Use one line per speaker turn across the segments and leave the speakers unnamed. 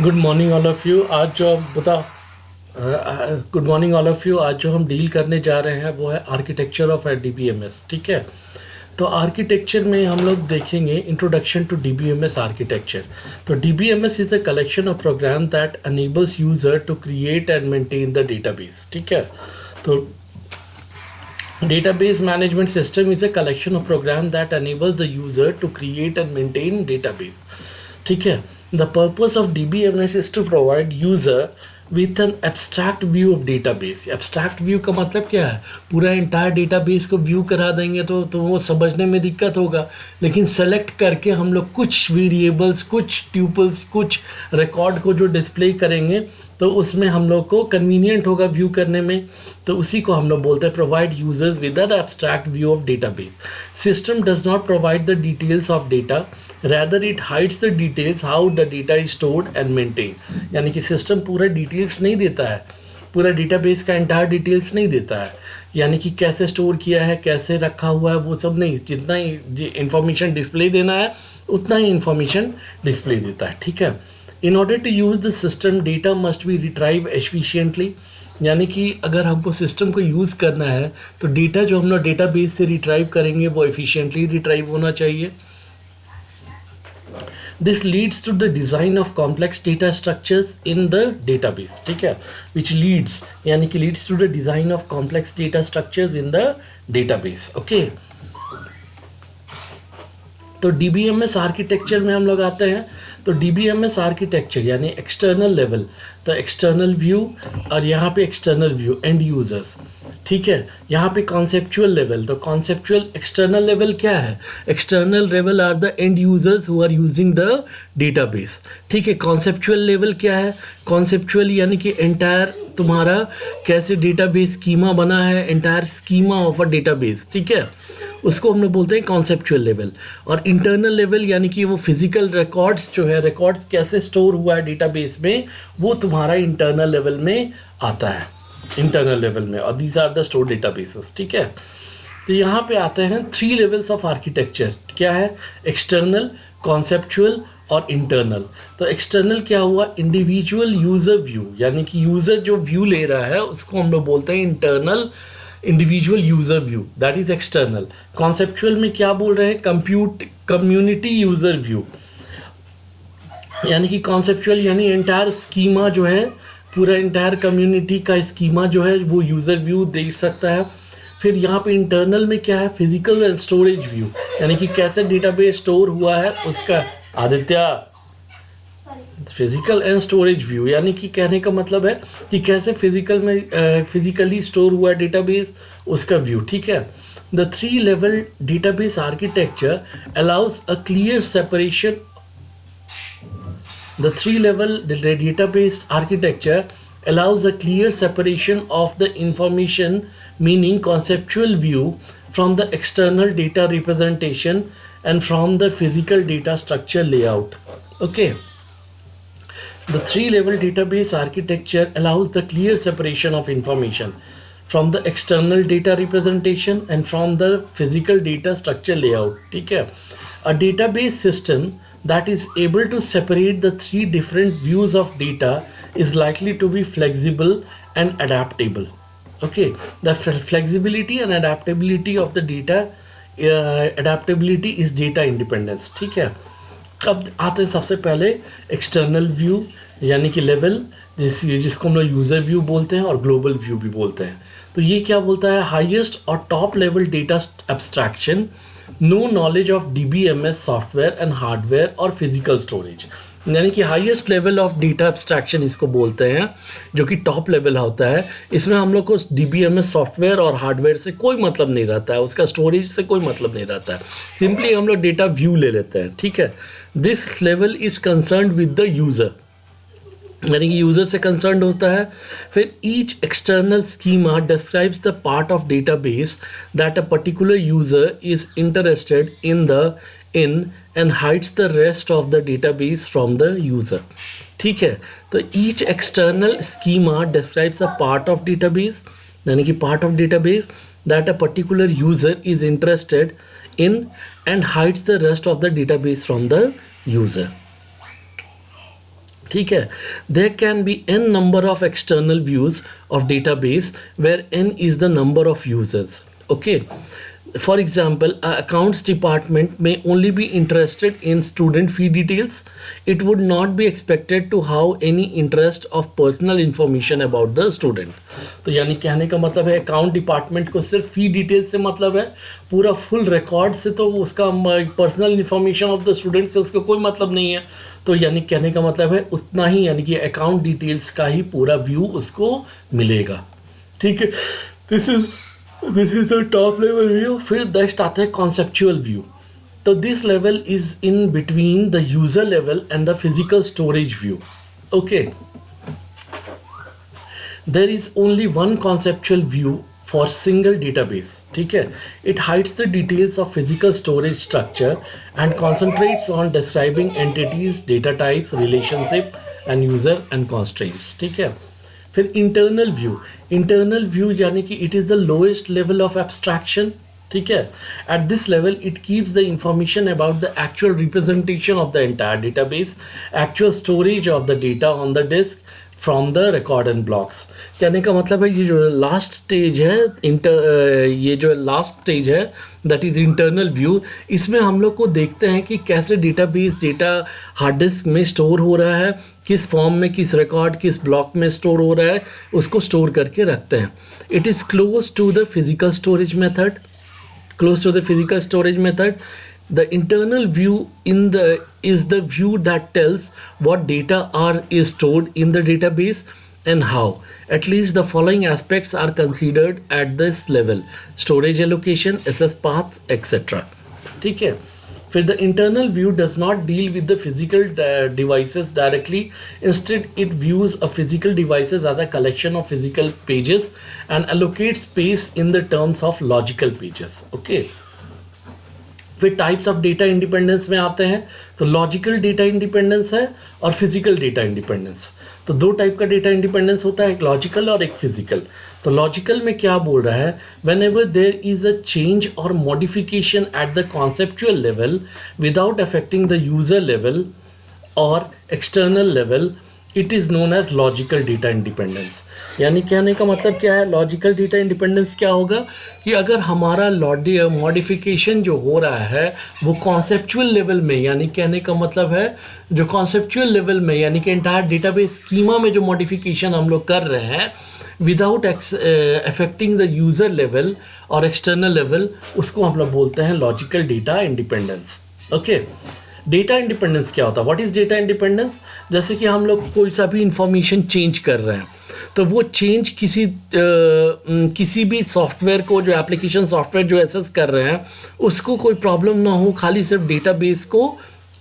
Good morning all of you. आज जो बताओ, good morning all of you. आज जो हम डील करने जा रहे हैं वो है आर्किटेक्चर ऑफ डीबीएमएस। ठीक है, तो आर्किटेक्चर में हम लोग देखेंगे इंट्रोडक्शन टू डीबीएमएस आर्किटेक्चर। तो DBMS is a collection of program that enables user to create and maintain the database. ठीक है, तो database management system is a collection of program that enables the user to create and maintain database. ठीक है, the purpose of DBMS is to provide user with an abstract view of database. abstract view का मतलब क्या है? पूरा entire database को view करा देंगे तो वो समझने में दिक्कत होगा, लेकिन select करके हम लोग कुछ variables, कुछ tuples, कुछ record को जो display करेंगे तो उसमें हम लोग को कन्वीनियंट होगा व्यू करने में। तो उसी को हम लोग बोलते हैं provide users with an abstract view of database. System does not provide the details of data, rather it hides the details how the data is stored and maintained। यानी कि सिस्टम पूरा डिटेल्स नहीं देता है, पूरा डेटाबेस का entire details नहीं देता है, यानी कि कैसे स्टोर किया है, कैसे रखा हुआ है, वो सब नहीं। जितना ही इंफॉर्मेशन डिस्प्ले देना है उतना ही इंफॉर्मेशन डिस्प्ले देता है। ठीक है, in order to use the system data must be retrieve efficiently. यानी कि अगर हमको सिस्टम को यूज़ करना है तो डेटा जो हम लोग डेटाबेस से रिट्राइव करेंगे वो एफिशिएंटली रिट्राइव होना चाहिए। This leads to the design of complex data structures in the database। ठीक है, which leads यानी कि leads to the design of complex data structures in the database। okay? तो डीबीएमएस आर्किटेक्चर में हम लोग आते हैं। तो डीबीएमएस आर्किटेक्चर यानी एक्सटर्नल लेवल, तो एक्सटर्नल व्यू, और यहाँ पे एक्सटर्नल व्यू एंड यूजर्स। ठीक है, यहाँ पे कॉन्सेप्चुअल लेवल, तो कॉन्सेप्चुअल एक्सटर्नल लेवल क्या है? External level are the end users who are using the database. ठीक है, कॉन्सेप्चुअल लेवल क्या है? कॉन्सेप्चुअल यानी कि एंटायर तुम्हारा कैसे डेटाबेस स्कीमा बना है, entire schema of a database. ठीक है, उसको हम लोग बोलते हैं कॉन्सेप्चुअल लेवल। और इंटरनल लेवल यानी कि वो फिजिकल रिकॉर्ड्स जो है, रिकॉर्ड्स कैसे स्टोर हुआ है डेटाबेस में, वो तुम्हारा इंटरनल लेवल में आता है, इंटरनल लेवल में। और these are the store databases. ठीक है, तो यहाँ पे आते हैं 3 लेवल्स ऑफ आर्किटेक्चर। क्या है? एक्सटर्नल, कॉन्सेप्चुअल और इंटरनल। तो एक्सटर्नल क्या हुआ? इंडिविजुअल यूजर व्यू, यानी कि यूजर जो व्यू ले रहा है उसको हम लोग बोलते हैं internal, individual user view, that is external. Conceptual में क्या बोल रहे हैं? कम्युनिटी यूजर व्यू, यानी कि कॉन्सेप्चुअल यानी एंटायर स्कीमा जो है, पूरा एंटायर कम्युनिटी का स्कीमा जो है वो यूजर व्यू देख सकता है। फिर यहाँ पे इंटरनल में क्या है? फिजिकल एंड स्टोरेज व्यू, यानी कि कैसे डेटाबेस स्टोर हुआ है उसका। Aditya, physical and storage view यानी कि कहने का मतलब है कि कैसे फिजिकल में फिजिकली स्टोर हुआ डेटाबेस, उसका व्यू। ठीक है, the 3 level database architecture allows a clear separation. The 3 level database architecture allows a clear separation of the information, meaning conceptual view, from the external data representation and from the physical data structure layout. Okay. The 3 level database architecture allows the clear separation of information from the external data representation and from the physical data structure layout. ठीक है, a database system that is able to separate the 3 different views of data is likely to be flexible and adaptable. Okay, the flexibility and adaptability of the data, adaptability is data independence। ठीक है, अब आते हैं सबसे पहले external view यानी कि level, जिसको हम लोग यूजर व्यू बोलते हैं और ग्लोबल व्यू भी बोलते हैं। तो ये क्या बोलता है? हाईएस्ट और top level data abstraction, no knowledge of DBMS software and hardware और फिजिकल स्टोरेज। यानी कि highest level of data abstraction इसको बोलते हैं, जो कि टॉप लेवल होता है। इसमें हम लोग को डीबीएमएस सॉफ्टवेयर और हार्डवेयर से कोई मतलब नहीं रहता है, उसका स्टोरेज से कोई मतलब नहीं रहता है, सिंपली हम लोग डेटा व्यू ले लेते हैं। ठीक है, this level is concerned with the user, यानी कि यूजर से कंसर्न होता है। फिर each external schema describes the part of database that a particular user is interested in and hides the rest of the database from the user. ठीक है, तो each external schema describes a part of database, यानी कि part of database that a particular user is interested in and hides the rest of the database from the user. ठीक है. There can be n number of external views of database where n is the number of users. Okay. For example, accounts department may only be interested in student fee details. It would not be expected to have any interest of personal information about the student. तो यानी कहने का मतलब है account department को सिर्फ फी detail से मतलब है, पूरा फुल रिकॉर्ड से तो उसका personal information of the student से उसका कोई मतलब नहीं है. तो यानी कहने का मतलब है उतना ही, यानी कि अकाउंट डिटेल्स का ही पूरा व्यू उसको मिलेगा. ठीक है. This is the top level view. फिर नेक्स्ट आता है कॉन्सेप्चुअल व्यू. तो this level is in between the user level and the physical storage view. Okay. There is only one conceptual view for single database. ठीक है. It hides the details of physical storage structure and concentrates on describing entities, data types, relationship and user and constraints. ठीक है. फिर internal view. Internal view यानी कि it is the lowest level of abstraction. ठीक है. At this level it keeps the information about the actual representation of the entire database, actual storage of the data on the disk from the record and blocks. कहने का मतलब है ये जो last stage है ये जो लास्ट स्टेज है दैट इज इंटरनल व्यू. इसमें हम लोग को देखते हैं कि कैसे डेटाबेस डेटा हार्ड डिस्क में स्टोर हो रहा है, किस फॉर्म में, किस रिकॉर्ड, किस ब्लॉक में स्टोर हो रहा है, उसको स्टोर करके रखते हैं. It is close to the physical storage method. The internal view is the view that tells what data is stored in the database and how. At least the following aspects are considered at this level: storage allocation, SS paths, etc. ठीक है. फिर the internal view does not deal with the physical devices directly. Instead, it views a physical devices as a collection of physical pages and allocates space in the terms of logical pages. Okay. फिर types of data independence में आते हैं. तो logical data independence है और physical data independence. तो दो type का डेटा इंडिपेंडेंस होता है, एक लॉजिकल और एक फिजिकल. तो लॉजिकल में क्या बोल रहा है, whenever there is a change और modification at the conceptual level without affecting the user level और external level, it is known as logical data independence. यानी कहने का मतलब क्या है, लॉजिकल डेटा इंडिपेंडेंस क्या होगा कि अगर हमारा मॉडिफिकेशन जो हो रहा है वो कॉन्सेप्चुअल लेवल में, यानी कहने का मतलब है जो कॉन्सेप्चुअल लेवल में, यानी कि एंटायर डेटाबेस स्कीमा में जो मॉडिफिकेशन हम लोग कर रहे हैं without affecting the user level और एक्सटर्नल लेवल, उसको हम लोग बोलते हैं logical data independence. Okay. Data independence क्या होता है, व्हाट इज़ डेटा इंडिपेंडेंस? जैसे कि हम लोग कोई सा भी इंफॉर्मेशन चेंज कर रहे हैं तो वो चेंज किसी भी सॉफ्टवेयर को, जो एप्लीकेशन सॉफ्टवेयर जो एक्सेस कर रहे हैं उसको कोई प्रॉब्लम ना हो, खाली सिर्फ डेटाबेस को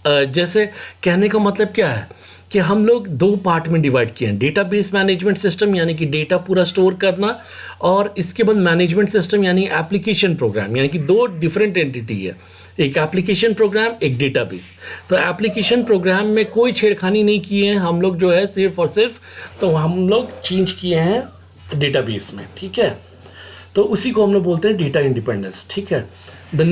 जैसे कहने का मतलब क्या है कि हम लोग दो पार्ट में डिवाइड किए हैं, डेटाबेस मैनेजमेंट सिस्टम यानी कि डेटा पूरा स्टोर करना, और इसके बाद मैनेजमेंट सिस्टम यानी एप्लीकेशन प्रोग्राम, यानी कि दो डिफरेंट एंटिटी है, एक एप्लीकेशन प्रोग्राम, एक डेटाबेस. तो एप्लीकेशन प्रोग्राम में कोई छेड़खानी नहीं किए हैं हम लोग, जो है सिर्फ और सिर्फ तो हम लोग चेंज किए हैं डेटाबेस में. ठीक है. तो उसी को हम लोग बोलते हैं डेटा इंडिपेंडेंस. ठीक है. The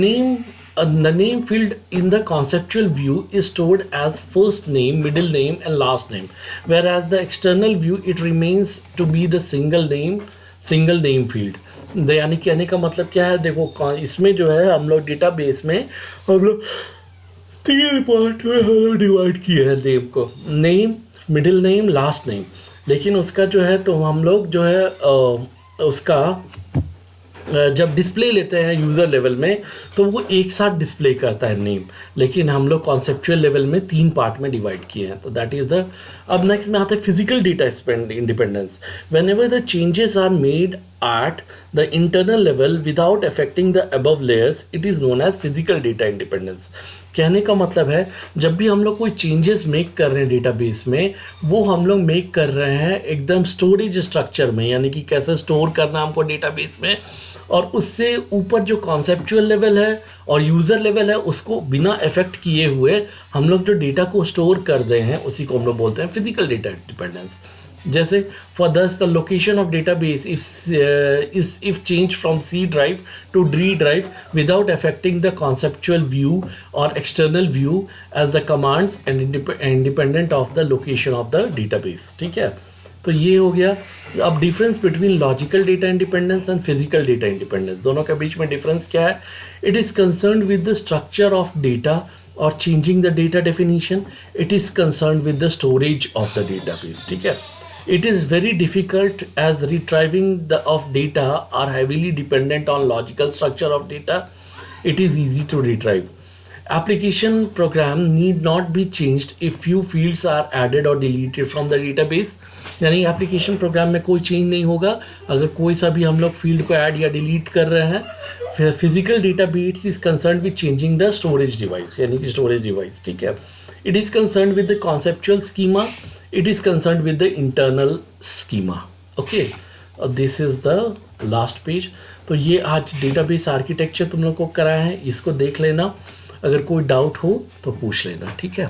name field in the conceptual view is stored as first name, middle name and last name, whereas the external view it remains to be the single name field. यानी कहने का मतलब क्या है, देखो इसमें जो है हम लोग डेटाबेस में हम लोग तीन पार्ट में हम लोग डिवाइड किए हैं नेम को, name, middle name, last name. लेकिन उसका जो है तो हम लोग जो है उसका जब डिस्प्ले लेते हैं यूज़र लेवल में तो वो एक साथ डिस्प्ले करता है नेम, लेकिन हम लोग कॉन्सेप्चुअल लेवल में तीन पार्ट में डिवाइड किए हैं. तो दैट इज़ द. अब नेक्स्ट में आता है physical data independence. Whenever the changes are made at the internal level without affecting the above layers, it is known as physical data independence. कहने का मतलब है जब भी हम लोग कोई चेंजेस मेक कर रहे हैं डेटाबेस में, वो हम लोग मेक कर रहे हैं एकदम स्टोरेज स्ट्रक्चर में, यानी कि कैसे स्टोर करना हमको डेटाबेस में, और उससे ऊपर जो कॉन्सेप्चुअल लेवल है और यूज़र लेवल है उसको बिना इफेक्ट किए हुए हम लोग जो डेटा को स्टोर कर रहे हैं उसी को हम लोग बोलते हैं फिजिकल डेटा इंडिपेंडेंस. जैसे for thus the location of database is if changed from C drive to D drive without affecting the conceptual view or external view as the commands and independent of the location of the database. ठीक है, तो ये हो गया. अब difference between logical data independence and physical data independence, दोनों के बीच में डिफरेंस क्या है? It is concern with the structure of data और changing the data definition. It is concern with the storage of the database. ठीक है, it is very difficult as retrieving of data are heavily dependent on logical structure of data. It is easy to retrieve. Application program need not be changed if few fields are added or deleted from the database. यानी application program में कोई change नहीं होगा अगर कोई सा भी हम लोग फील्ड को ऐड या डिलीट कर रहे हैं. Physical database is concern with changing the storage device, यानी कि स्टोरेज डिवाइस. ठीक है, it is concern with the conceptual schema. It is concerned with the internal schema. Okay, this is the last page. तो ये आज database architecture तुम लोग को कराया है, इसको देख लेना. अगर कोई डाउट हो तो पूछ लेना. ठीक है.